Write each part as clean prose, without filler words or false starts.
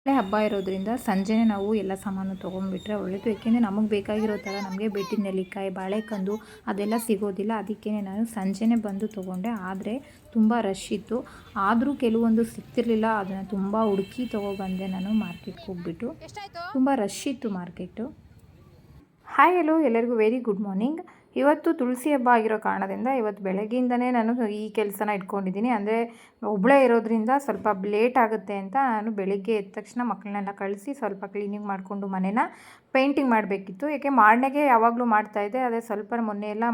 ನಾಳೆ ಹಬ್ಬ ಇರೋದ್ರಿಂದ ಸಂಜೆನೇ ನಾವು ಎಲ್ಲ ಸಾಮಾನು ತೊಗೊಂಡ್ಬಿಟ್ರೆ ಒಳ್ಳೆಯದು. ಏಕೆಂದರೆ ನಮಗೆ ಬೇಕಾಗಿರೋ ಥರ ನಮಗೆ ಬೆಟ್ಟಿನ ನೆಲ್ಲಿಕಾಯಿ, ಬಾಳೆಕಂದು ಅದೆಲ್ಲ ಸಿಗೋದಿಲ್ಲ. ಅದಕ್ಕೇ ನಾನು ಸಂಜೆನೇ ಬಂದು ತೊಗೊಂಡೆ. ಆದರೆ ತುಂಬ ರಶ್ ಇತ್ತು. ಆದರೂ ಕೆಲವೊಂದು ಸಿಗ್ತಿರ್ಲಿಲ್ಲ. ಅದನ್ನು ತುಂಬ ಹುಡುಕಿ ತೊಗೊಬಂದೆ ನಾನು ಮಾರ್ಕೆಟ್ಗೆ ಹೋಗ್ಬಿಟ್ಟು. ತುಂಬ ರಶ್ ಇತ್ತು ಮಾರ್ಕೆಟು. ಹಾಯ್ ಹಲೋ, ಎಲ್ಲರಿಗೂ ವೆರಿ ಗುಡ್ ಮಾರ್ನಿಂಗ್. ಇವತ್ತು ತುಳಸಿ ಹಬ್ಬ ಆಗಿರೋ ಕಾರಣದಿಂದ ಇವತ್ತು ಬೆಳಗ್ಗೆಯಿಂದನೇ ನಾನು ಈ ಕೆಲಸನ ಇಟ್ಕೊಂಡಿದ್ದೀನಿ. ಅಂದರೆ ಒಬ್ಬಳೇ ಇರೋದ್ರಿಂದ ಸ್ವಲ್ಪ ಲೇಟ್ ಆಗುತ್ತೆ ಅಂತ ನಾನು ಬೆಳಿಗ್ಗೆ ಎದ್ದ ತಕ್ಷಣ ಮಕ್ಕಳನ್ನೆಲ್ಲ ಕಳಿಸಿ ಸ್ವಲ್ಪ ಕ್ಲೀನಿಂಗ್ ಮಾಡಿಕೊಂಡು ಮನೇನ ಪೇಂಟಿಂಗ್ ಮಾಡಬೇಕಿತ್ತು. ಏಕೆ ಮಾರ್ನೆಗೆ ಯಾವಾಗಲೂ ಮಾಡ್ತಾಯಿದ್ದೆ. ಅದೇ ಸ್ವಲ್ಪ ಮೊನ್ನೆ ಎಲ್ಲ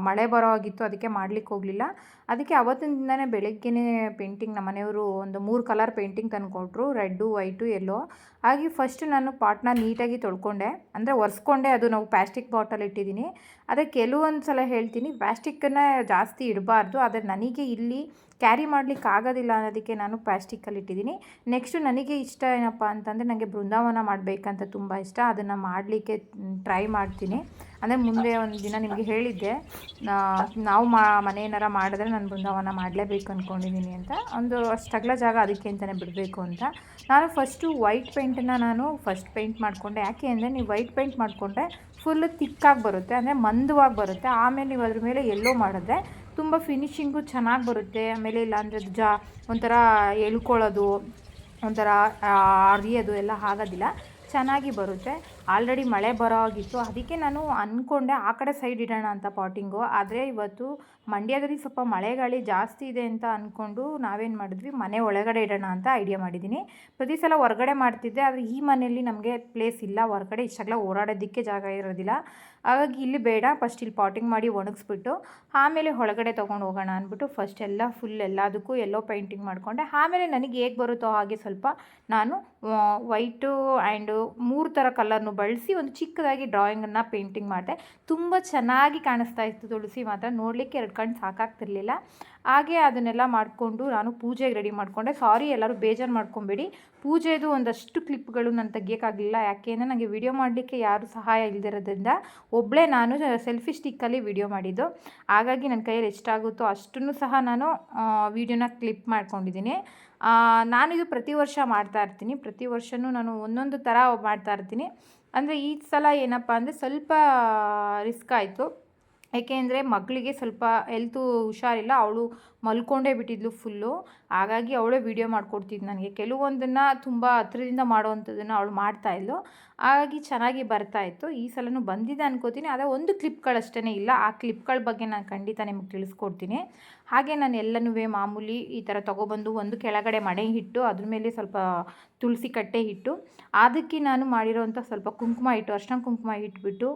ಮಳೆ ಬರೋ ಆಗಿತ್ತು, ಅದಕ್ಕೆ ಮಾಡಲಿಕ್ಕೆ ಹೋಗಲಿಲ್ಲ. ಅದಕ್ಕೆ ಅವತ್ತಿನ ದಿನವೇ ಬೆಳಗ್ಗೆನೇ ಪೇಂಟಿಂಗ್ ನಮ್ಮ ಮನೆಯವರು ಒಂದು 3 ಕಲರ್ ಪೇಂಟಿಂಗ್ ತಂದುಕೊಟ್ರು, ರೆಡ್ಡು, ವೈಟು, ಯೆಲ್ಲೋ. ಹಾಗೆ ಫಸ್ಟ್ ನಾನು ಪಾಟ್ನ ನೀಟಾಗಿ ತೊಳ್ಕೊಂಡೆ, ಅಂದರೆ ಒರೆಸ್ಕೊಂಡೆ. ಅದು ನಾವು ಪ್ಲಾಸ್ಟಿಕ್ ಬಾಟಲ್ ಇಟ್ಟಿದ್ದೀನಿ. ಅದಕ್ಕೆ ಕೆಲವೊಂದು ಸಲ ಹೇಳ್ತೀನಿ, ಪ್ಲಾಸ್ಟಿಕ್ಕನ್ನು ಜಾಸ್ತಿ ಇಡಬಾರ್ದು. ಆದರೆ ನನಗೆ ಇಲ್ಲಿ ಕ್ಯಾರಿ ಮಾಡಲಿಕ್ಕೆ ಆಗೋದಿಲ್ಲ ಅನ್ನೋದಕ್ಕೆ ನಾನು ಪ್ಲಾಸ್ಟಿಕ್ಕಲ್ಲಿ ಇಟ್ಟಿದ್ದೀನಿ. ನೆಕ್ಸ್ಟು ನನಗೆ ಇಷ್ಟ ಏನಪ್ಪ ಅಂತಂದರೆ, ನನಗೆ ಬೃಂದಾವನ ಮಾಡಬೇಕಂತ ತುಂಬ ಇಷ್ಟ. ಅದನ್ನು ಮಾಡಲಿಕ್ಕೆ ಟ್ರೈ ಮಾಡ್ತೀನಿ. ಅಂದರೆ ಮುಂದೆ ಒಂದು ದಿನ ನಿಮಗೆ ಹೇಳಿದ್ದೆ, ನಾವು ಮನೆ ಏನಾರ ಮಾಡಿದ್ರೆ ನಾನು ಬೃಂದಾವನ ಮಾಡಲೇಬೇಕು ಅಂದ್ಕೊಂಡಿದ್ದೀನಿ ಅಂತ. ಒಂದು ಅಷ್ಟು ಅಗಲ ಜಾಗ ಅದಕ್ಕೆ ಅಂತಲೇ ಬಿಡಬೇಕು ಅಂತ. ನಾನು ಫಸ್ಟು ವೈಟ್ ಪೇಂಟನ್ನು ಫಸ್ಟ್ ಪೇಂಟ್ ಮಾಡಿಕೊಂಡೆ. ಯಾಕೆ ಅಂದರೆ ನೀವು ವೈಟ್ ಪೇಂಟ್ ಮಾಡಿಕೊಂಡ್ರೆ ಫುಲ್ಲು ತಿಕ್ಕಾಗಿ ಬರುತ್ತೆ, ಅಂದರೆ ಮಂದವಾಗಿ ಬರುತ್ತೆ. ಆಮೇಲೆ ನೀವು ಅದ್ರ ಮೇಲೆ ಎಲ್ಲೋ ಮಾಡಿದ್ರೆ ತುಂಬ ಫಿನಿಶಿಂಗು ಚೆನ್ನಾಗಿ ಬರುತ್ತೆ. ಆಮೇಲೆ ಇಲ್ಲಾಂದರೆ ಒಂಥರ ಎಳ್ಕೊಳ್ಳೋದು, ಒಂಥರ ಅರಿಯೋದು ಎಲ್ಲ ಆಗೋದಿಲ್ಲ, ಚೆನ್ನಾಗಿ ಬರುತ್ತೆ. ಆಲ್ರೆಡಿ ಮಳೆ ಬರೋ ಆಗಿತ್ತು, ಅದಕ್ಕೆ ನಾನು ಅಂದ್ಕೊಂಡೆ ಆ ಕಡೆ ಸೈಡ್ ಇಡೋಣ ಅಂತ ಪಾಟಿಂಗು. ಆದರೆ ಇವತ್ತು ಮಂಡ್ಯದಲ್ಲಿ ಸ್ವಲ್ಪ ಮಳೆ ಗಾಳಿ ಜಾಸ್ತಿ ಇದೆ ಅಂತ ಅಂದ್ಕೊಂಡು ನಾವೇನು ಮಾಡಿದ್ವಿ, ಮನೆ ಒಳಗಡೆ ಇಡೋಣ ಅಂತ ಐಡಿಯಾ ಮಾಡಿದ್ದೀನಿ. ಪ್ರತಿ ಸಲ ಹೊರಗಡೆ ಮಾಡ್ತಿದ್ದೆ, ಆದರೆ ಈ ಮನೆಯಲ್ಲಿ ನಮಗೆ ಪ್ಲೇಸ್ ಇಲ್ಲ, ಹೊರಗಡೆ ಇಷ್ಟಾಗಲ ಓಡಾಡೋದಕ್ಕೆ ಜಾಗ ಇರೋದಿಲ್ಲ. ಹಾಗಾಗಿ ಇಲ್ಲಿ ಬೇಡ, ಫಸ್ಟ್ ಇಲ್ಲಿ ಪಾಟಿಂಗ್ ಮಾಡಿ ಒಣಗಿಸ್ಬಿಟ್ಟು ಆಮೇಲೆ ಒಳಗಡೆ ತೊಗೊಂಡು ಹೋಗೋಣ ಅಂದ್ಬಿಟ್ಟು ಫಸ್ಟ್ ಎಲ್ಲ ಫುಲ್ ಎಲ್ಲದಕ್ಕೂ ಎಲ್ಲೋ ಪೇಂಟಿಂಗ್ ಮಾಡಿಕೊಂಡೆ. ಆಮೇಲೆ ನನಗೆ ಹೇಗೆ ಬರುತ್ತೋ ಹಾಗೆ ಸ್ವಲ್ಪ ನಾನು ವೈಟು ಆ್ಯಂಡು 3 ಥರ ಕಲರ್ನು ಬಳಸಿ ಒಂದು ಚಿಕ್ಕದಾಗಿ ಡ್ರಾಯಿಂಗನ್ನು ಪೇಂಟಿಂಗ್ ಮಾಡಿದೆ. ತುಂಬ ಚೆನ್ನಾಗಿ ಕಾಣಿಸ್ತಾ ಇತ್ತು ತುಳಸಿ ಮಾತ್ರ, ನೋಡಲಿಕ್ಕೆ 2 ಕಣ್ಣು ಸಾಕಾಗ್ತಿರ್ಲಿಲ್ಲ. ಹಾಗೆ ಅದನ್ನೆಲ್ಲ ಮಾಡಿಕೊಂಡು ನಾನು ಪೂಜೆಗೆ ರೆಡಿ ಮಾಡಿಕೊಂಡೆ. ಸಾರಿ, ಎಲ್ಲರೂ ಬೇಜಾರು ಮಾಡ್ಕೊಬೇಡಿ, ಪೂಜೆದು ಒಂದಷ್ಟು ಕ್ಲಿಪ್ಗಳು ನಾನು ತೆಗಿಯೋಕ್ಕಾಗಲಿಲ್ಲ. ಯಾಕೆಂದರೆ ನನಗೆ ವಿಡಿಯೋ ಮಾಡಲಿಕ್ಕೆ ಯಾರೂ ಸಹಾಯ ಇಲ್ಲದಿರೋದ್ರಿಂದ ಒಬ್ಬಳೇ ನಾನು ಸೆಲ್ಫಿ ಸ್ಟಿಕ್ಕಲ್ಲಿ ವಿಡಿಯೋ ಮಾಡಿದ್ದು. ಹಾಗಾಗಿ ನನ್ನ ಕೈಯಲ್ಲಿ ಎಷ್ಟಾಗುತ್ತೋ ಅಷ್ಟನ್ನು ಸಹ ನಾನು ವಿಡಿಯೋನ ಕ್ಲಿಪ್ ಮಾಡ್ಕೊಂಡಿದ್ದೀನಿ. ನಾನಿದು ಪ್ರತಿ ವರ್ಷ ಮಾಡ್ತಾಯಿರ್ತೀನಿ. ಪ್ರತಿ ವರ್ಷವೂ ನಾನು ಒಂದೊಂದು ಥರ ಮಾಡ್ತಾಯಿರ್ತೀನಿ. ಅಂದರೆ ಈ ಸಲ ಏನಪ್ಪ ಅಂದರೆ ಸ್ವಲ್ಪ ರಿಸ್ಕ್ ಆಯಿತು. ಏಕೆಂದರೆ ಮಗಳಿಗೆ ಸ್ವಲ್ಪ ಹೆಲ್ತು ಹುಷಾರಿಲ್ಲ, ಅವಳು ಮಲ್ಕೊಂಡೇ ಬಿಟ್ಟಿದ್ಲು ಫುಲ್ಲು. ಹಾಗಾಗಿ ಅವಳೇ ವೀಡಿಯೋ ಮಾಡಿಕೊಡ್ತಿದ್ದು ನನಗೆ. ಕೆಲವೊಂದನ್ನು ತುಂಬ ಹತ್ರದಿಂದ ಮಾಡೋವಂಥದ್ದನ್ನು ಅವಳು ಮಾಡ್ತಾಯಿದ್ಲು, ಹಾಗಾಗಿ ಚೆನ್ನಾಗಿ ಬರ್ತಾಯಿತ್ತು. ಈ ಸಲವೂ ಬಂದಿದೆ ಅನ್ಕೋತೀನಿ. ಆದರೆ ಒಂದು ಕ್ಲಿಪ್ಗಳಷ್ಟೇ ಇಲ್ಲ. ಆ ಕ್ಲಿಪ್ಗಳ ಬಗ್ಗೆ ನಾನು ಖಂಡಿತ ನಿಮಗೆ ತಿಳಿಸ್ಕೊಡ್ತೀನಿ. ಹಾಗೆ ನಾನು ಎಲ್ಲನೂ ಮಾಮೂಲಿ ಈ ಥರ ತೊಗೊಬಂದು ಒಂದು ಕೆಳಗಡೆ ಮಣೆ ಇಟ್ಟು ಅದ್ರ ಮೇಲೆ ಸ್ವಲ್ಪ ತುಳಸಿ ಕಟ್ಟೆ ಇಟ್ಟು ಅದಕ್ಕೆ ನಾನು ಮಾಡಿರೋವಂಥ ಸ್ವಲ್ಪ ಕುಂಕುಮ ಇಟ್ಟು, ಅರ್ಶಿನ ಕುಂಕುಮ ಇಟ್ಬಿಟ್ಟು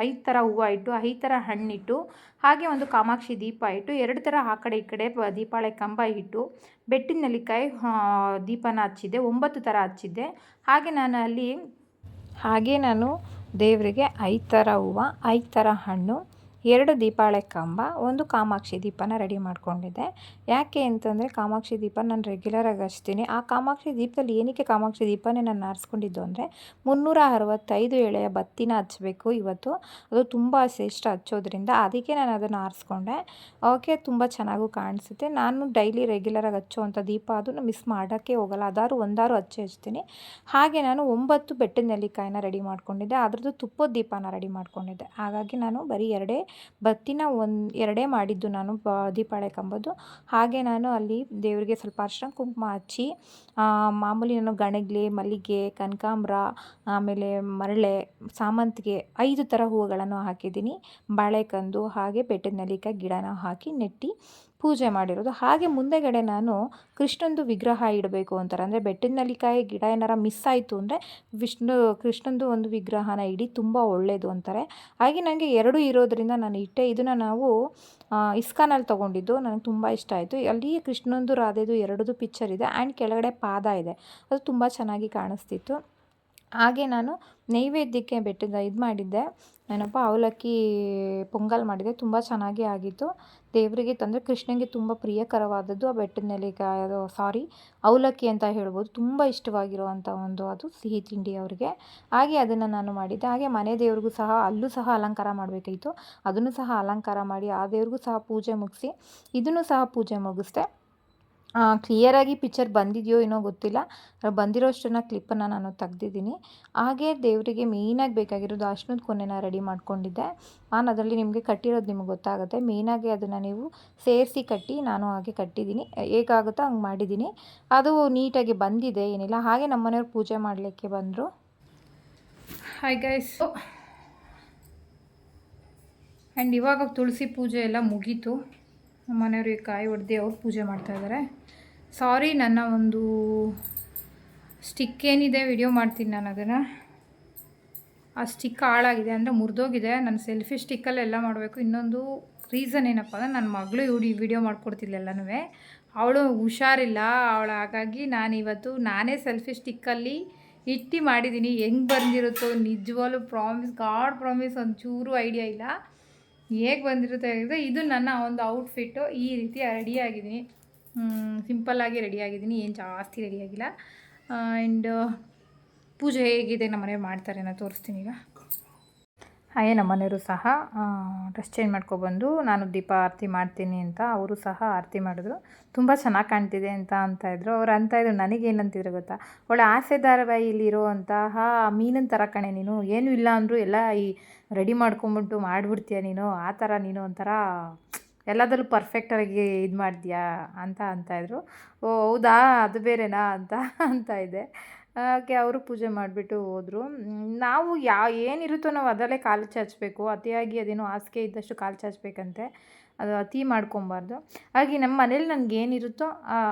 5 ಥರ ಹೂವು ಇಟ್ಟು, 5 ಥರ ಹಣ್ಣಿಟ್ಟು, ಹಾಗೆ ಒಂದು ಕಾಮಾಕ್ಷಿ ದೀಪ ಇಟ್ಟು, 2 ಥರ ಆ ಕಡೆ ಈ ಕಡೆ ದೀಪಾವಳಿ ಕಂಬ ಇಟ್ಟು, ಬೆಟ್ಟಿನ ನೆಲ್ಲಿಕಾಯಿ ದೀಪನ ಹಚ್ಚಿದ್ದೆ, 9 ಥರ ಹಚ್ಚಿದ್ದೆ. ಹಾಗೆ ನಾನು ದೇವರಿಗೆ 5 ಥರ ಹೂವು, 5 ಥರ ಹಣ್ಣು, 2 ದೀಪಾವಳಿ ಕಂಬ, ಒಂದು ಕಾಮಾಕ್ಷಿ ದೀಪನ ರೆಡಿ ಮಾಡ್ಕೊಂಡಿದ್ದೆ. ಯಾಕೆ ಅಂತಂದರೆ ಕಾಮಾಕ್ಷಿ ದೀಪ ನಾನು ರೆಗ್ಯುಲರಾಗಿ ಹಚ್ತೀನಿ. ಆ ಕಾಮಾಕ್ಷಿ ದೀಪದಲ್ಲಿ ಏನಕ್ಕೆ ಕಾಮಾಕ್ಷಿ ದೀಪನೇ ನಾನು ಆರಿಸ್ಕೊಂಡಿದ್ದು ಅಂದರೆ 365 ಎಳೆಯ ಬತ್ತಿನ ಹಚ್ಚಬೇಕು ಇವತ್ತು. ಅದು ತುಂಬ ಶ್ರೇಷ್ಠ ಹಚ್ಚೋದ್ರಿಂದ, ಅದಕ್ಕೆ ನಾನು ಅದನ್ನು ಆರಿಸ್ಕೊಂಡೆ. ಓಕೆ, ತುಂಬ ಚೆನ್ನಾಗೂ ಕಾಣಿಸುತ್ತೆ. ನಾನು ಡೈಲಿ ರೆಗ್ಯುಲರಾಗಿ ಹಚ್ಚುವಂಥ ದೀಪ, ಅದನ್ನು ಮಿಸ್ ಮಾಡೋಕ್ಕೆ ಹೋಗಲ್ಲ, ಒಂದಾರು ಹಚ್ತೀನಿ. ಹಾಗೆ ನಾನು 9 ಬೆಟ್ಟದ ನೆಲ್ಲಿಕಾಯಿನ ರೆಡಿ ಮಾಡ್ಕೊಂಡಿದ್ದೆ. ಅದ್ರದ್ದು ತುಪ್ಪದ ದೀಪನ ರೆಡಿ ಮಾಡ್ಕೊಂಡಿದ್ದೆ. ಹಾಗಾಗಿ ನಾನು ಬರೀ 2 ಬತ್ತಿನ 2 ಮಾಡಿದ್ದು ನಾನು ದೀಪಾವಳಿ ಕಂಬದ್ದು. ಹಾಗೆ ನಾನು ಅಲ್ಲಿ ದೇವರಿಗೆ ಸ್ವಲ್ಪ ಅರ್ಶಿನ ಕುಂಕುಮ ಹಚ್ಚಿ, ಮಾಮೂಲಿ ನಾನು ಗಣಗ್ಲೆ, ಮಲ್ಲಿಗೆ, ಕನಕಾಂಬರ, ಆಮೇಲೆ ಮರಳೆ, ಸಾಮಂತಿಗೆ 5 ಥರ ಹೂವುಗಳನ್ನು ಹಾಕಿದ್ದೀನಿ. ಬಾಳೆಕಂದು ಹಾಗೆ ಬೆಟ್ಟದ ನೆಲ್ಲಿಕಾಯಿ ಗಿಡನ ಹಾಕಿ ನೆಟ್ಟು ಪೂಜೆ ಮಾಡಿರೋದು. ಹಾಗೆ ಮುಂದೆಗಡೆ ನಾನು ಕೃಷ್ಣಂದು ವಿಗ್ರಹ ಇಡಬೇಕು ಅಂತಾರೆ. ಅಂದರೆ ಬೆಟ್ಟದ ನೆಲ್ಲಿಕಾಯಿ ಗಿಡ ಏನಾರ ಮಿಸ್ ಆಯಿತು ಅಂದರೆ ಕೃಷ್ಣಂದು ಒಂದು ವಿಗ್ರಹನ ಇಡಿ, ತುಂಬ ಒಳ್ಳೆಯದು ಅಂತಾರೆ. ಹಾಗೆ ನನಗೆ 2 ಇರೋದ್ರಿಂದ ನಾನು ಇಟ್ಟೆ. ಇದನ್ನು ನಾವು ಇಸ್ಕಾನಲ್ಲಿ ತೊಗೊಂಡಿದ್ದು, ನನಗೆ ತುಂಬ ಇಷ್ಟ ಆಯಿತು. ಅಲ್ಲಿ ಕೃಷ್ಣಂದು ರಾಧೆದು 2 ಪಿಕ್ಚರ್ ಇದೆ ಆ್ಯಂಡ್ ಕೆಳಗಡೆ ಪಾದ ಇದೆ, ಅದು ತುಂಬ ಚೆನ್ನಾಗಿ ಕಾಣಿಸ್ತಿತ್ತು. ಹಾಗೆ ನಾನು ನೈವೇದ್ಯಕ್ಕೆ ಮಾಡಿದ್ದೆ, ಏನಪ್ಪ ಅವಲಕ್ಕಿ ಪೊಂಗಲ್ ಮಾಡಿದ್ದೆ, ತುಂಬ ಚೆನ್ನಾಗಿ ಆಗಿತ್ತು. ದೇವರಿಗೆ ತಂದರೆ ಕೃಷ್ಣನಿಗೆ ತುಂಬ ಪ್ರಿಯಕರವಾದದ್ದು ಆ ಬೆಟ್ಟದ ನೆಲ್ಲಿಕಾಯಿ, ಅವಲಕ್ಕಿ ಅಂತ ಹೇಳ್ಬೋದು. ತುಂಬ ಇಷ್ಟವಾಗಿರುವಂಥ ಅದು ಸಿಹಿ ತಿಂಡಿ ಅವರಿಗೆ. ಹಾಗೆ ಅದನ್ನು ನಾನು ಮಾಡಿದ್ದೆ. ಹಾಗೆ ಮನೆ ದೇವ್ರಿಗೂ ಸಹ ಅಲ್ಲೂ ಸಹ ಅಲಂಕಾರ ಮಾಡಬೇಕಾಯಿತು, ಅದನ್ನು ಸಹ ಅಲಂಕಾರ ಮಾಡಿ ಆ ದೇವ್ರಿಗೂ ಸಹ ಪೂಜೆ ಮುಗಿಸಿ ಇದನ್ನು ಸಹ ಪೂಜೆ ಮುಗಿಸ್ದೆ. ಕ್ಲಿಯರಾಗಿ ಪಿಕ್ಚರ್ ಬಂದಿದೆಯೋ ಏನೋ ಗೊತ್ತಿಲ್ಲ. ಬಂದಿರೋಷ್ಟನ್ನು ಕ್ಲಿಪ್ಪನ್ನು ನಾನು ತೆಗ್ದಿದ್ದೀನಿ. ಹಾಗೆ ದೇವರಿಗೆ ಮೇಯ್ನಾಗಿ ಬೇಕಾಗಿರೋದು ಅರ್ಶಿನದ ಕೊನೆನ ರೆಡಿ ಮಾಡ್ಕೊಂಡಿದ್ದೆ. ನಾನು ಅದರಲ್ಲಿ ನಿಮಗೆ ಕಟ್ಟಿರೋದು ನಿಮಗೆ ಗೊತ್ತಾಗುತ್ತೆ. ಮೇಯ್ನಾಗಿ ಅದನ್ನು ನೀವು ಸೇರಿಸಿ ಕಟ್ಟಿ, ನಾನು ಹಾಗೆ ಕಟ್ಟಿದ್ದೀನಿ. ಹೇಗಾಗುತ್ತೋ ಹಂಗೆ ಮಾಡಿದ್ದೀನಿ. ಅದು ನೀಟಾಗಿ ಬಂದಿದೆ, ಏನಿಲ್ಲ. ಹಾಗೆ ನಮ್ಮ ಮನೆಯವ್ರು ಪೂಜೆ ಮಾಡಲಿಕ್ಕೆ ಬಂದರು. Hi guys. ಆ್ಯಂಡ್ ಇವಾಗ ತುಳಸಿ ಪೂಜೆ ಎಲ್ಲ ಮುಗೀತು. ನಮ್ಮ ಮನೆಯವ್ರಿಗೆ ಕಾಯಿ ಹೊಡೆದು ಅವ್ರು ಪೂಜೆ ಮಾಡ್ತಾಯಿದ್ದಾರೆ. ಸಾರಿ, ನನ್ನ ಒಂದು ಸ್ಟಿಕ್ ಏನಿದೆ ವಿಡಿಯೋ ಮಾಡ್ತೀನಿ ನಾನು ಅದನ್ನು. ಆ ಸ್ಟಿಕ್ ಹಾಳಾಗಿದೆ, ಅಂದರೆ ಮುರಿದೋಗಿದೆ. ನನ್ನ ಸೆಲ್ಫಿ ಸ್ಟಿಕ್ಕಲ್ಲೆಲ್ಲ ಮಾಡಬೇಕು. ಇನ್ನೊಂದು ರೀಸನ್ ಏನಪ್ಪ ಅಂದರೆ ನನ್ನ ಮಗಳು ವಿಡಿಯೋ ಮಾಡ್ಕೊಡ್ತಿಲ್ಲ ಎಲ್ಲನೂ. ಅವಳು ಹುಷಾರಿಲ್ಲ ಅವಳು, ಹಾಗಾಗಿ ನಾನಿವತ್ತು ನಾನೇ ಸೆಲ್ಫಿ ಸ್ಟಿಕ್ಕಲ್ಲಿ ಇಟ್ಟು ಮಾಡಿದ್ದೀನಿ. ಹೆಂಗೆ ಬಂದಿರುತ್ತೋ ನಿಜವಾಗ್ಲೂ ಗಾಡ್ ಪ್ರಾಮಿಸ್ ಒಂಚೂರು ಐಡಿಯಾ ಇಲ್ಲ ಹೇಗೆ ಬಂದಿರುತ್ತೆ. ಇದು ನನ್ನ ಒಂದು ಔಟ್ಫಿಟ್ಟು. ಈ ರೀತಿ ರೆಡಿಯಾಗಿದ್ದೀನಿ, ಸಿಂಪಲ್ಲಾಗಿ ರೆಡಿಯಾಗಿದ್ದೀನಿ, ಏನು ಜಾಸ್ತಿ ರೆಡಿಯಾಗಿಲ್ಲ. ಆ್ಯಂಡ್ ಪೂಜೆ ಹೇಗಿದೆ ನಮ್ಮ ಮನೆಯವ್ರು ಮಾಡ್ತಾರೆ ನಾನು ತೋರಿಸ್ತೀನಿ ಈಗ. ಹಾಗೆ ನಮ್ಮ ಮನೆಯವರು ಸಹ ಡ್ರೆಸ್ ಚೇಂಜ್ ಮಾಡ್ಕೊಬಂದು ನಾನು ದೀಪ ಆರತಿ ಮಾಡ್ತೀನಿ ಅಂತ ಅವರು ಸಹ ಆರತಿ ಮಾಡಿದ್ರು. ತುಂಬ ಚೆನ್ನಾಗಿ ಕಾಣ್ತಿದೆ ಅಂತಾಯಿದ್ರು. ಅವ್ರು ಅಂತಾಯಿದ್ರು, ನನಗೇನಂತಿದ್ರು ಗೊತ್ತಾ, ಅವಳು ಆಸೆ ಧಾರಾವಾಹಿಲಿರುವಂತಹ ಮೀನಿನ ಥರ ಕಣೆ ನೀನು, ಏನೂ ಇಲ್ಲ ಅಂದರೂ ಎಲ್ಲ ಈ ರೆಡಿ ಮಾಡ್ಕೊಂಬಿಟ್ಟು ಮಾಡಿಬಿಡ್ತೀಯ ನೀನು, ಆ ಥರ ನೀನು ಒಂಥರ ಎಲ್ಲದರಲ್ಲೂ ಪರ್ಫೆಕ್ಟಾಗಿ ಇದು ಮಾಡ್ತೀಯಾ ಅಂತಾಯಿದ್ರು. ಓ ಹೌದಾ, ಅದು ಬೇರೆನಾ ಅಂತ ಇದ್ದೆ. ಹಾಗೆ ಅವರು ಪೂಜೆ ಮಾಡಿಬಿಟ್ಟು ಹೋದರು. ನಾವು ಏನಿರುತ್ತೋ ನಾವು ಅದರಲ್ಲೇ ಕಾಲು ಚಾಚಬೇಕು. ಅತಿಯಾಗಿ ಅದೇನೋ ಹಾಸಿಗೆ ಇದ್ದಷ್ಟು ಕಾಲು ಚಾಚಬೇಕಂತೆ, ಅದು ಅತಿ ಮಾಡ್ಕೊಬಾರ್ದು. ಹಾಗೆ ನಮ್ಮ ಮನೇಲಿ ನನಗೇನಿರುತ್ತೋ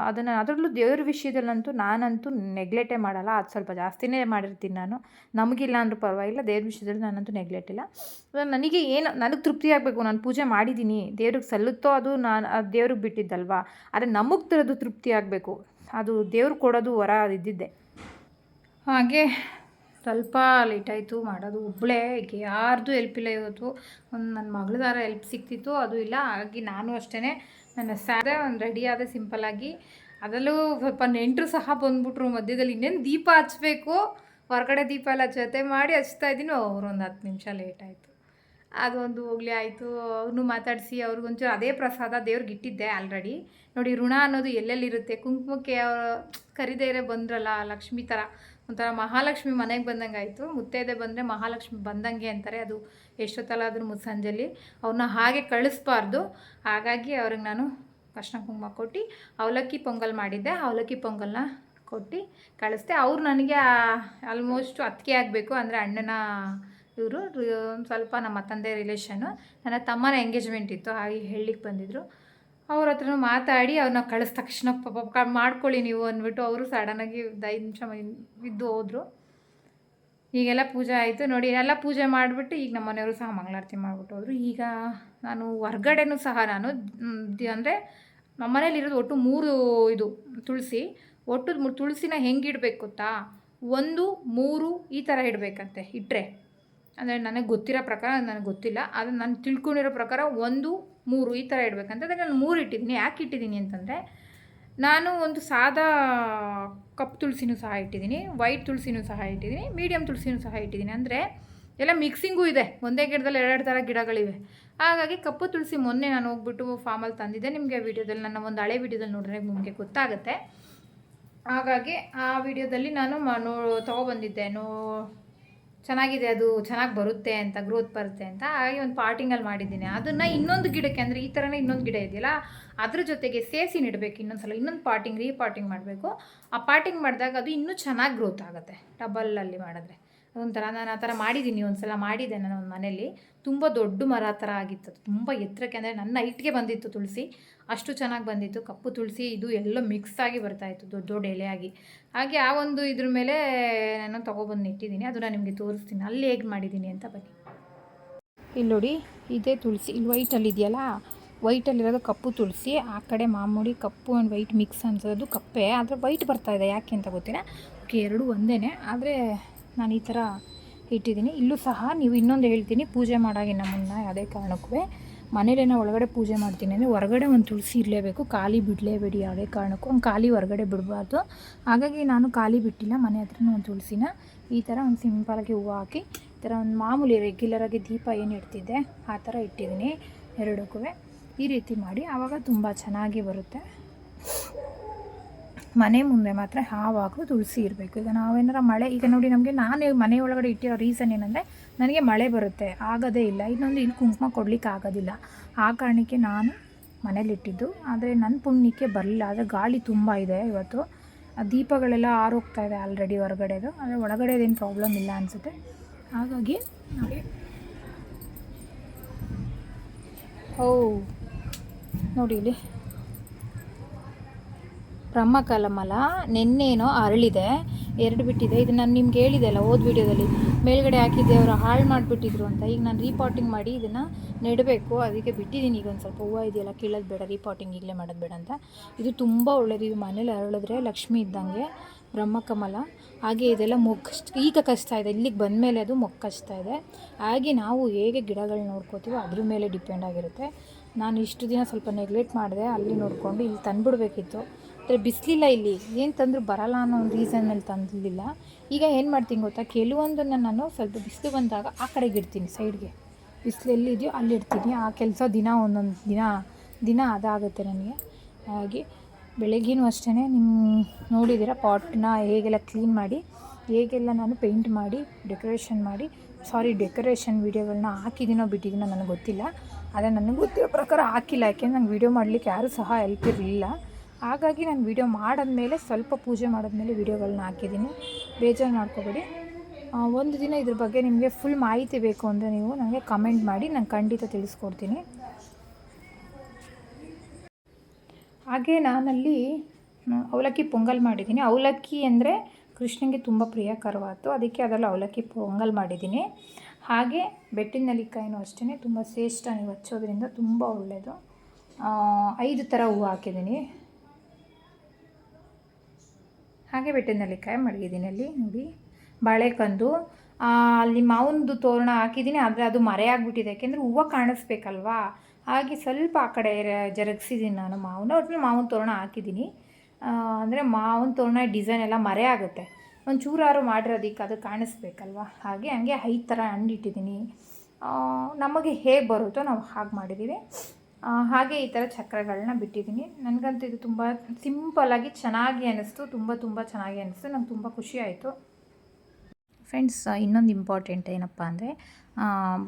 ಅದನ್ನು, ಅದರಲ್ಲೂ ದೇವ್ರ ವಿಷಯದಲ್ಲಂತೂ ನಾನಂತೂ ನೆಗ್ಲೆಕ್ಟೇ ಮಾಡಲ್ಲ. ಅದು ಸ್ವಲ್ಪ ಜಾಸ್ತಿನೇ ಮಾಡಿರ್ತೀನಿ ನಾನು. ನಮಗಿಲ್ಲ ಅಂದರೂ ಪರವಾಗಿಲ್ಲ, ದೇವ್ರ ವಿಷಯದಲ್ಲಿ ನಾನಂತೂ ನೆಗ್ಲೆಕ್ಟ್ ಇಲ್ಲ. ನನಗೆ ತೃಪ್ತಿ ಆಗಬೇಕು. ನಾನು ಪೂಜೆ ಮಾಡಿದ್ದೀನಿ, ದೇವ್ರಿಗೆ ಸಲ್ಲುತ್ತೋ ಅದು ಅದು ದೇವ್ರಿಗೆ ಬಿಟ್ಟಿದ್ದಲ್ವಾ. ಆದರೆ ನಮಗೆ ತರೋದು ತೃಪ್ತಿ ಆಗಬೇಕು. ಅದು ದೇವ್ರು ಕೊಡೋದು ವರ ಇದ್ದಿದ್ದೆ. ಹಾಗೆ ಸ್ವಲ್ಪ ಲೇಟಾಯಿತು ಮಾಡೋದು. ಒಬ್ಬಳೇ, ಯಾರ್ದು ಹೆಲ್ಪ್ ಇಲ್ಲ ಇವತ್ತು. ನನ್ನ ಮಗಳದಾರ ಹೆಲ್ಪ್ ಸಿಕ್ತಿತ್ತು, ಅದು ಇಲ್ಲ. ಹಾಗಾಗಿ ನಾನು ಅಷ್ಟೇ ನನ್ನ ಒಂದು ರೆಡಿ ಆದ ಸಿಂಪಲ್ಲಾಗಿ. ಅದರಲ್ಲೂ ಸ್ವಲ್ಪ ನೆಂಟರು ಸಹ ಬಂದ್ಬಿಟ್ರು ಮಧ್ಯದಲ್ಲಿ. ಇನ್ನೇನು ದೀಪ ಹಚ್ಚಬೇಕು, ಹೊರಗಡೆ ದೀಪ ಎಲ್ಲ ಜೊತೆ ಮಾಡಿ ಹಚ್ತಾಯಿದ್ದೀನಿ. ಅವ್ರೊಂದು 10 ನಿಮಿಷ ಲೇಟಾಯಿತು. ಅದೊಂದು ಹೋಗಲಿ ಆಯಿತು. ಅವ್ರನ್ನೂ ಮಾತಾಡಿಸಿ ಅವ್ರಿಗೊಂಚೂರು ಅದೇ ಪ್ರಸಾದ ದೇವ್ರಿಗೆ ಇಟ್ಟಿದ್ದೆ ಆಲ್ರೆಡಿ. ನೋಡಿ, ಋಣ ಅನ್ನೋದು ಎಲ್ಲೆಲ್ಲಿರುತ್ತೆ. ಕುಂಕುಮಕ್ಕೆ ಕರಿದೇರೆ ಬಂದ್ರಲ್ಲ, ಲಕ್ಷ್ಮಿ ಥರ ಒಂಥರ ಮಹಾಲಕ್ಷ್ಮಿ ಮನೆಗೆ ಬಂದಂಗೆ ಆಯಿತು. ಮುತ್ತೈದೆ ಬಂದರೆ ಮಹಾಲಕ್ಷ್ಮಿ ಬಂದಂಗೆ ಅಂತಾರೆ. ಅದು ಎಷ್ಟೊತ್ತಲ್ಲಾದ್ರೂ ಸಂಜೆಲಿ ಅವ್ರನ್ನ ಹಾಗೆ ಕಳಿಸ್ಬಾರ್ದು. ಹಾಗಾಗಿ ಅವ್ರಿಗೆ ನಾನು ಅರ್ಶಿನ ಕುಂಕುಮ ಕೊಟ್ಟು ಅವಲಕ್ಕಿ ಪೊಂಗಲ್ ಮಾಡಿದ್ದೆ. ಅವಲಕ್ಕಿ ಪೊಂಗಲ್ನ ಕೊಟ್ಟು ಕಳಿಸ್ದೆ. ಅವ್ರು ನನಗೆ ಆಲ್ಮೋಸ್ಟ್ ಅತ್ತಿಗೆ ಆಗಬೇಕು, ಅಂದರೆ ಅಣ್ಣನ ಇವರು ಸ್ವಲ್ಪ ನಮ್ಮ ತಂದೆ ರಿಲೇಷನ್ನು. ನನ್ನ ತಮ್ಮನ ಎಂಗೇಜ್ಮೆಂಟ್ ಇತ್ತು, ಹಾಗೆ ಹೇಳಲಿಕ್ಕೆ ಬಂದಿದ್ದರು. ಅವ್ರ ಹತ್ರನೂ ಮಾತಾಡಿ ಅವ್ರನ್ನ ಕಳಿಸ್ ತಕ್ಷಣ ಮಾಡ್ಕೊಳ್ಳಿ ನೀವು ಅಂದ್ಬಿಟ್ಟು ಅವರು ಸಡನ್ನಾಗಿ 5 ನಿಮಿಷ ಇದ್ದು ಹೋದರು. ಈಗೆಲ್ಲ ಪೂಜೆ ಆಯಿತು ನೋಡಿ. ಎಲ್ಲ ಪೂಜೆ ಮಾಡಿಬಿಟ್ಟು ಈಗ ನಮ್ಮ ಮನೆಯವರು ಸಹ ಮಂಗಳಾರತಿ ಮಾಡಿಬಿಟ್ಟು ಹೋದರು. ಈಗ ನಾನು ಹೊರ್ಗಡೆನೂ ಸಹ ನಾನು ಅಂದರೆ ನಮ್ಮ ಮನೇಲಿರೋದು ಒಟ್ಟು 3 ಇದು ತುಳಸಿ. ಒಟ್ಟು ತುಳಸಿನ ಹೆಂಗೆ ಇಡಬೇಕು ಗೊತ್ತಾ, 1, 3 ಈ ಥರ ಇಡಬೇಕಂತೆ. ಇಟ್ಟರೆ ಅಂದರೆ ನನಗೆ ಗೊತ್ತಿರೋ ಪ್ರಕಾರ, ನನಗೆ ಗೊತ್ತಿಲ್ಲ, ಆದರೆ ನಾನು ತಿಳ್ಕೊಂಡಿರೋ ಪ್ರಕಾರ 1, 3 ಈ ಥರ ಇಡಬೇಕಂತ. ಅದಕ್ಕೆ ನಾನು 3 ಇಟ್ಟಿದ್ದೀನಿ. ಯಾಕೆ ಇಟ್ಟಿದ್ದೀನಿ ಅಂತಂದರೆ, ನಾನು ಒಂದು ಸಾದಾ ಕಪ್ಪು ತುಳಸಿನೂ ಸಹ ಇಟ್ಟಿದ್ದೀನಿ, ವೈಟ್ ತುಳಸಿನೂ ಸಹ ಇಟ್ಟಿದ್ದೀನಿ, ಮೀಡಿಯಮ್ ತುಳಸಿನೂ ಸಹ ಇಟ್ಟಿದ್ದೀನಿ. ಅಂದರೆ ಎಲ್ಲ ಮಿಕ್ಸಿಂಗೂ ಇದೆ, ಒಂದೇ ಗಿಡದಲ್ಲಿ 2 ಥರ ಗಿಡಗಳಿವೆ. ಹಾಗಾಗಿ ಕಪ್ಪು ತುಳಸಿ ಮೊನ್ನೆ ನಾನು ಹೋಗ್ಬಿಟ್ಟು ಫಾರ್ಮಲ್ಲಿ ತಂದಿದ್ದೆ. ನಿಮಗೆ ವೀಡಿಯೋದಲ್ಲಿ, ನನ್ನ ಒಂದು ಹಳೆ ವೀಡಿಯೋದಲ್ಲಿ ನೋಡಿದ್ರೆ ನಿಮಗೆ ಗೊತ್ತಾಗುತ್ತೆ. ಹಾಗಾಗಿ ಆ ವಿಡಿಯೋದಲ್ಲಿ ನಾನು ತೊಗೊಬಂದಿದ್ದೆ. ಚೆನ್ನಾಗಿದೆ, ಅದು ಚೆನ್ನಾಗಿ ಬರುತ್ತೆ ಅಂತ, ಗ್ರೋತ್ ಬರುತ್ತೆ ಅಂತ. ಹಾಗೆ ಒಂದು ಪಾಟಿಂಗಲ್ಲಿ ಮಾಡಿದ್ದೀನಿ. ಅದನ್ನು ಇನ್ನೊಂದು ಗಿಡಕ್ಕೆ, ಅಂದರೆ ಈ ಥರನೇ ಇನ್ನೊಂದು ಗಿಡ ಇದೆಯಲ್ಲ, ಅದ್ರ ಜೊತೆಗೆ ಸೇರಿಸಿ ನೆಡಬೇಕು. ಇನ್ನೊಂದು ಇನ್ನೊಂದು ರೀಪಾಟಿಂಗ್ ಮಾಡಬೇಕು. ಆ ಪಾಟಿಂಗ್ ಮಾಡಿದಾಗ ಅದು ಇನ್ನೂ ಚೆನ್ನಾಗಿ ಗ್ರೋತ್ ಆಗುತ್ತೆ, ಡಬಲಲ್ಲಿ ಮಾಡಿದ್ರೆ. ಅದೊಂಥರ ನಾನು ಆ ಥರ ಮಾಡಿದ್ದೀನಿ. ಒಂದು ಸಲ ಮಾಡಿದ್ದೆ ನಾನು ಒಂದು ಮನೇಲಿ. ತುಂಬ ದೊಡ್ಡ ಮರ ಥರ ಆಗಿತ್ತು ಅದು, ತುಂಬ ಎತ್ತರಕ್ಕೆ, ಅಂದರೆ ನನ್ನ ಹೈಟ್ಗೆ ಬಂದಿತ್ತು ತುಳಸಿ, ಅಷ್ಟು ಚೆನ್ನಾಗಿ ಬಂದಿತ್ತು. ಕಪ್ಪು ತುಳಸಿ ಇದು ಎಲ್ಲ ಮಿಕ್ಸ್ ಆಗಿ ಬರ್ತಾಯಿತ್ತು, ದೊಡ್ಡ ದೊಡ್ಡ ಎಲೆಯಾಗಿ. ಹಾಗೆ ಆ ಒಂದು ಇದ್ರ ಮೇಲೆ ನಾನು ತೊಗೊಬಂದು ಇಟ್ಟಿದ್ದೀನಿ. ಅದನ್ನು ನಿಮಗೆ ತೋರಿಸ್ತೀನಿ ಅಲ್ಲಿ ಹೇಗೆ ಮಾಡಿದ್ದೀನಿ ಅಂತ. ಬನ್ನಿ, ಇಲ್ಲಿ ನೋಡಿ, ಇದೇ ತುಳಸಿ. ಇಲ್ಲಿ ವೈಟಲ್ಲಿ ಇದೆಯಲ್ಲ, ವೈಟಲ್ಲಿರೋದು ಕಪ್ಪು ತುಳಸಿ. ಆ ಕಡೆ ಮಾಮೂಲಿ ಕಪ್ಪು ಆ್ಯಂಡ್ ವೈಟ್ ಮಿಕ್ಸ್ ಅನ್ಸೋದು ಕಪ್ಪೆ, ಆದರೆ ವೈಟ್ ಬರ್ತಾಯಿದೆ ಯಾಕೆ ಅಂತ ಗೊತ್ತಿಲ್ಲ. ಓಕೆ, ಎರಡೂ ಒಂದೇ, ಆದರೆ ನಾನು ಈ ಥರ ಇಟ್ಟಿದ್ದೀನಿ. ಇಲ್ಲೂ ಸಹ ನೀವು ಇನ್ನೊಂದು ಹೇಳ್ತೀನಿ, ಪೂಜೆ ಮಾಡೋಗಿನ್ನ ಮುನ್ನ ಯಾವುದೇ ಕಾರಣಕ್ಕೂ ಮನೇಲೇನೋ ಒಳಗಡೆ ಪೂಜೆ ಮಾಡ್ತೀನಿ ಅಂದರೆ ಹೊರಗಡೆ ಒಂದು ತುಳಸಿ ಇರಲೇಬೇಕು, ಖಾಲಿ ಬಿಡಲೇಬೇಡಿ ಯಾವುದೇ ಕಾರಣಕ್ಕೂ. ಒಂದು ಖಾಲಿ ಹೊರಗಡೆ ಬಿಡಬಾರ್ದು. ಹಾಗಾಗಿ ನಾನು ಖಾಲಿ ಬಿಟ್ಟಿಲ್ಲ, ಮನೆ ಹತ್ರನೂ ಒಂದು ತುಳಸಿನ ಈ ಥರ ಒಂದು ಸಿಂಪಲಾಗಿ ಹೂವು ಹಾಕಿ, ಈ ಥರ ಒಂದು ಮಾಮೂಲಿ ರೆಗ್ಯುಲರಾಗಿ ದೀಪ ಏನು ಇಡ್ತಿದ್ದೆ ಆ ಥರ ಇಟ್ಟಿದ್ದೀನಿ ಎರಡಕ್ಕೂ. ಈ ರೀತಿ ಮಾಡಿ ಆವಾಗ ತುಂಬ ಚೆನ್ನಾಗಿ ಬರುತ್ತೆ. ಮನೆ ಮುಂದೆ ಮಾತ್ರ ಯಾವಾಗಲೂ ತುಳಸಿ ಇರಬೇಕು. ಈಗ ನಾವೇನಾರ ಮಳೆ, ಈಗ ನೋಡಿ ನಮಗೆ ನಾನು ಮನೆ ಒಳಗಡೆ ಇಟ್ಟಿರೋ ರೀಸನ್ ಏನಂದರೆ ನನಗೆ ಮಳೆ ಬರುತ್ತೆ, ಆಗೋದೇ ಇಲ್ಲ. ಇನ್ನೊಂದು ಇಲ್ಲಿ ಕುಂಕುಮ ಕೊಡಲಿಕ್ಕೆ ಆಗೋದಿಲ್ಲ. ಆ ಕಾರಣಕ್ಕೆ ನಾನು ಮನೇಲಿಟ್ಟಿದ್ದು. ಆದರೆ ನನ್ನ ಪುಣ್ಯಕ್ಕೆ ಬರಲಿಲ್ಲ. ಆದರೆ ಗಾಳಿ ತುಂಬ ಇದೆ ಇವತ್ತು. ದೀಪಗಳೆಲ್ಲ ಆರೋಗ್ತಾ ಇದೆ ಆಲ್ರೆಡಿ ಹೊರಗಡೆದು. ಆದರೆ ಒಳಗಡೆದೇನು ಪ್ರಾಬ್ಲಮ್ ಇಲ್ಲ ಅನಿಸುತ್ತೆ. ಹಾಗಾಗಿ ನೋಡಿ ಇಲ್ಲಿ ಬ್ರಹ್ಮಕಮಲ ನೆನ್ನೇನೋ ಅರಳಿದೆ, 2 ಬಿಟ್ಟಿದೆ. ಇದು ನಾನು ನಿಮ್ಗೆ ಹೇಳಿದೆ ಅಲ್ಲ ಹೋದ ವೀಡಿಯೋದಲ್ಲಿ, ಮೇಲ್ಗಡೆ ಹಾಕಿದ್ದೆ ಅವರು ಹಾಳು ಮಾಡಿಬಿಟ್ಟಿದ್ರು ಅಂತ. ಈಗ ನಾನು ರೀಪಾಟಿಂಗ್ ಮಾಡಿ ಇದನ್ನು ನೆಡಬೇಕು, ಅದಕ್ಕೆ ಬಿಟ್ಟಿದ್ದೀನಿ. ಈಗ ಒಂದು ಸ್ವಲ್ಪ ಹೂವು ಇದೆಯಲ್ಲ ಕೀಳೋದು ಬೇಡ, ರೀಪಾಟಿಂಗ್ ಈಗಲೇ ಮಾಡೋದು ಬೇಡ ಅಂತ. ಇದು ತುಂಬ ಒಳ್ಳೆಯದು. ಇದು ಮನೇಲಿ ಅರಳಿದ್ರೆ ಲಕ್ಷ್ಮಿ ಇದ್ದಂಗೆ ಬ್ರಹ್ಮಕಮಲ. ಹಾಗೆ ಇದೆಲ್ಲ ಈಗ ಕಚ್ತಾ ಇದೆ, ಇಲ್ಲಿಗೆ ಬಂದಮೇಲೆ ಅದು ಕಚ್ತಾ ಇದೆ. ಹಾಗೆ ನಾವು ಹೇಗೆ ಗಿಡಗಳು ನೋಡ್ಕೋತೀವೋ ಅದ್ರ ಮೇಲೆ ಡಿಪೆಂಡ್ ಆಗಿರುತ್ತೆ. ನಾನು ಇಷ್ಟು ದಿನ ಸ್ವಲ್ಪ ನೆಗ್ಲೆಕ್ಟ್ ಮಾಡಿದೆ, ಅಲ್ಲಿ ನೋಡಿಕೊಂಡು ಇಲ್ಲಿ ತಂದುಬಿಡ್ಬೇಕಿತ್ತು. ಆದರೆ ಬಿಸಿಲಿಲ್ಲ, ಇಲ್ಲಿ ಏನು ತಂದರೂ ಬರಲ್ಲ ಅನ್ನೋ ಒಂದು ರೀಸನ್ ಮೇಲೆ ತಂದಿಲ್ಲ. ಈಗ ಏನು ಮಾಡ್ತೀನಿ ಗೊತ್ತಾ, ಕೆಲವೊಂದನ್ನು ನಾನು ಸ್ವಲ್ಪ ಬಿಸಿಲು ಬಂದಾಗ ಆ ಕಡೆಗೆ ಇಡ್ತೀನಿ, ಸೈಡ್ಗೆ. ಬಿಸಿಲು ಎಲ್ಲಿದೆಯೋ ಅಲ್ಲಿ ಇಡ್ತೀನಿ. ಆ ಕೆಲಸ ಒಂದೊಂದು ದಿನ ಅದಾಗುತ್ತೆ ನನಗೆ. ಹಾಗೆ ಬೆಳಗ್ಗೆನೂ ಅಷ್ಟೇ, ನಿಮ್ಮ ನೋಡಿದ್ದೀರ ಪಾಟ್ನ ಹೇಗೆಲ್ಲ ಕ್ಲೀನ್ ಮಾಡಿ, ಹೇಗೆಲ್ಲ ನಾನು ಪೇಂಟ್ ಮಾಡಿ ಡೆಕೋರೇಷನ್ ವೀಡಿಯೋಗಳನ್ನ ಹಾಕಿದ್ದೀನೋ ಬಿಟ್ಟಿದ್ದೀನೋ ನನಗೆ ಗೊತ್ತಿಲ್ಲ. ಆದರೆ ನನಗೆ ಗೊತ್ತಿರೋ ಪ್ರಕಾರ ಹಾಕಿಲ್ಲ, ಯಾಕೆಂದ್ರೆ ನಂಗೆ ವೀಡಿಯೋ ಮಾಡಲಿಕ್ಕೆ ಯಾರೂ ಸಹ ಹೆಲ್ಪ್ ಇರಲಿಲ್ಲ. ಹಾಗಾಗಿ ನಾನು ವೀಡಿಯೋ ಮಾಡಿದ್ಮೇಲೆ, ಸ್ವಲ್ಪ ಪೂಜೆ ಮಾಡಿದ್ಮೇಲೆ ವೀಡಿಯೋಗಳನ್ನ ಹಾಕಿದ್ದೀನಿ. ಬೇಜಾರು ಮಾಡ್ಕೋಬೇಡಿ. ಒಂದು ದಿನ ಇದ್ರ ಬಗ್ಗೆ ನಿಮಗೆ ಫುಲ್ ಮಾಹಿತಿ ಬೇಕು ಅಂದರೆ ನೀವು ನನಗೆ ಕಮೆಂಟ್ ಮಾಡಿ, ನಾನು ಖಂಡಿತ ತಿಳಿಸ್ಕೊಡ್ತೀನಿ. ಹಾಗೆ ನಾನಲ್ಲಿ ಅವಲಕ್ಕಿ ಪೊಂಗಲ್ ಮಾಡಿದ್ದೀನಿ. ಅವಲಕ್ಕಿ ಅಂದರೆ ಕೃಷ್ಣನಿಗೆ ತುಂಬ ಪ್ರಿಯಕರವಾದ್ದು, ಅದಕ್ಕೆ ಅದರಲ್ಲಿ ಅವಲಕ್ಕಿ ಪೊಂಗಲ್ ಮಾಡಿದ್ದೀನಿ. ಹಾಗೆ ಬೆಟ್ಟಿನ ನೆಲ್ಲಿಕಾಯಿನೂ ಅಷ್ಟೇ ತುಂಬ ಶ್ರೇಷ್ಠ, ನೀವು ಹಚ್ಚೋದ್ರಿಂದ ತುಂಬ ಒಳ್ಳೆಯದು. 5 ಥರ ಹೂವು ಹಾಕಿದ್ದೀನಿ. ಹಾಗೆ ಬೆಟ್ಟಿನ ನೆಲ್ಲಿಕಾಯಿ ಮಡಗಿದ್ದೀನಿ. ಅಲ್ಲಿ ನೋಡಿ ಬಾಳೆಕಂದು, ಅಲ್ಲಿ ಮಾವಿನದು ತೋರಣ ಹಾಕಿದ್ದೀನಿ. ಆದರೆ ಅದು ಮರೆಯಾಗಿಬಿಟ್ಟಿದೆ, ಯಾಕೆಂದರೆ ಹೂವು ಕಾಣಿಸ್ಬೇಕಲ್ವಾ. ಹಾಗೆ ಸ್ವಲ್ಪ ಆ ಕಡೆ ಜರುಗಿಸಿದ್ದೀನಿ ನಾನು ಮಾವಿನ ತೋರಣ ಹಾಕಿದ್ದೀನಿ. ಅಂದರೆ ಮಾವಿನ ತೋರಣ ಡಿಸೈನ್ ಎಲ್ಲ ಮರೆ ಆಗುತ್ತೆ, ಒಂದು ಚೂರಾರು ಮಾಡಿರೋದಕ್ಕೆ ಅದು ಕಾಣಿಸ್ಬೇಕಲ್ವ. ಹಂಗೆ 5 ಥರ ಹಣ್ಣು ಇಟ್ಟಿದ್ದೀನಿ. ನಮಗೆ ಹೇಗೆ ಬರುತ್ತೋ ನಾವು ಹಾಗೆ ಮಾಡಿದ್ದೀವಿ. ಹಾಗೆ ಈ ಥರ ಚಕ್ರಗಳನ್ನ ಬಿಟ್ಟಿದ್ದೀನಿ. ನನಗಂತೂ ಇದು ತುಂಬ ಸಿಂಪಲ್ಲಾಗಿ ಚೆನ್ನಾಗಿ ಅನ್ನಿಸ್ತು, ತುಂಬ ಚೆನ್ನಾಗಿ ಅನ್ನಿಸ್ತು. ನಂಗೆ ತುಂಬ ಖುಷಿ ಆಯಿತು. ಫ್ರೆಂಡ್ಸ್, ಇನ್ನೊಂದು ಇಂಪಾರ್ಟೆಂಟ್ ಏನಪ್ಪ ಅಂದರೆ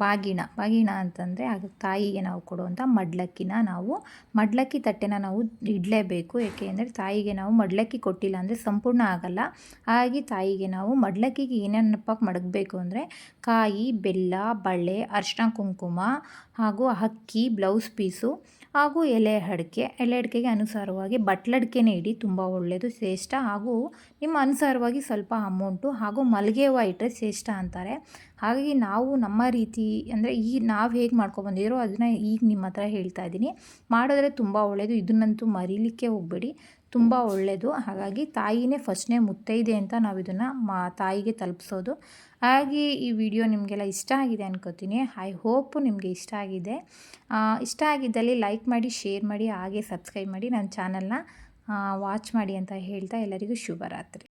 ಬಾಗಿನ ಅಂತಂದರೆ ಅದು ತಾಯಿಗೆ ನಾವು ಕೊಡುವಂಥ ಮಡ್ಲಕ್ಕಿ ತಟ್ಟೆನ ನಾವು ಇಡಲೇಬೇಕು. ಏಕೆ ಅಂದರೆ ತಾಯಿಗೆ ನಾವು ಮಡ್ಲಕ್ಕಿ ಕೊಟ್ಟಿಲ್ಲ ಅಂದರೆ ಸಂಪೂರ್ಣ ಆಗಲ್ಲ. ಹಾಗಾಗಿ ತಾಯಿಗೆ ನಾವು ಮಡ್ಲಕ್ಕಿಗೆ ಏನೇನಪ್ಪ ಮಡಗಬೇಕು ಅಂದರೆ ಕಾಯಿ, ಬೆಲ್ಲ, ಬಳೆ, ಅರಿಶಿನ ಕುಂಕುಮ ಹಾಗೂ ಅಕ್ಕಿ, ಬ್ಲೌಸ್ ಪೀಸು ಹಾಗೂ ಎಲೆ ಅಡಿಕೆಗೆ ಅನುಸಾರವಾಗಿ ಬಟ್ಲಡಿಕೆನೇ ಇಡಿ, ತುಂಬ ಒಳ್ಳೆಯದು, ಶ್ರೇಷ್ಠ. ಹಾಗೂ ನಿಮ್ಮ ಅನುಸಾರವಾಗಿ ಸ್ವಲ್ಪ ಅಮೌಂಟು ಹಾಗೂ ಮಲ್ಲಿಗೆ ಹೂವು ಇಟ್ಟರೆ ಶ್ರೇಷ್ಠ ಅಂತಾರೆ. ಹಾಗಾಗಿ ನಾವು ನಮ್ಮ ರೀತಿ ಅಂದರೆ ನಾವು ಹೇಗೆ ಮಾಡ್ಕೊಬಂದಿರೋ ಅದನ್ನು ಈಗ ನಿಮ್ಮ ಹತ್ರ ಹೇಳ್ತಾ ಇದ್ದೀನಿ. ಮಾಡಿದ್ರೆ ತುಂಬ ಒಳ್ಳೆಯದು. ಇದನ್ನಂತೂ ಮರೀಲಿಕ್ಕೆ ಹೋಗಬೇಡಿ, ತುಂಬ ಒಳ್ಳೆಯದು. ಹಾಗಾಗಿ ತಾಯಿನೇ ಫಸ್ಟ್ನೇ ಮುತ್ತೈದೆ ಅಂತ ನಾವು ಇದನ್ನು ತಾಯಿಗೆ ತಲುಪಿಸೋದು. ಹಾಗೆ ಈ ವಿಡಿಯೋ ನಿಮಗೆಲ್ಲ ಇಷ್ಟ ಆಗಿದೆ ಅನ್ಕೋತೀನಿ. ಐ ಹೋಪ್ ನಿಮಗೆ ಇಷ್ಟ ಆಗಿದೆ. ಇಷ್ಟ ಆಗಿದ್ದಲ್ಲಿ ಲೈಕ್ ಮಾಡಿ, ಶೇರ್ ಮಾಡಿ, ಹಾಗೆ ಸಬ್ಸ್ಕ್ರೈಬ್ ಮಾಡಿ, ನನ್ನ ಚಾನಲ್ನ ವಾಚ್ ಮಾಡಿ ಅಂತ ಹೇಳ್ತಾ ಎಲ್ಲರಿಗೂ ಶುಭರಾತ್ರಿ.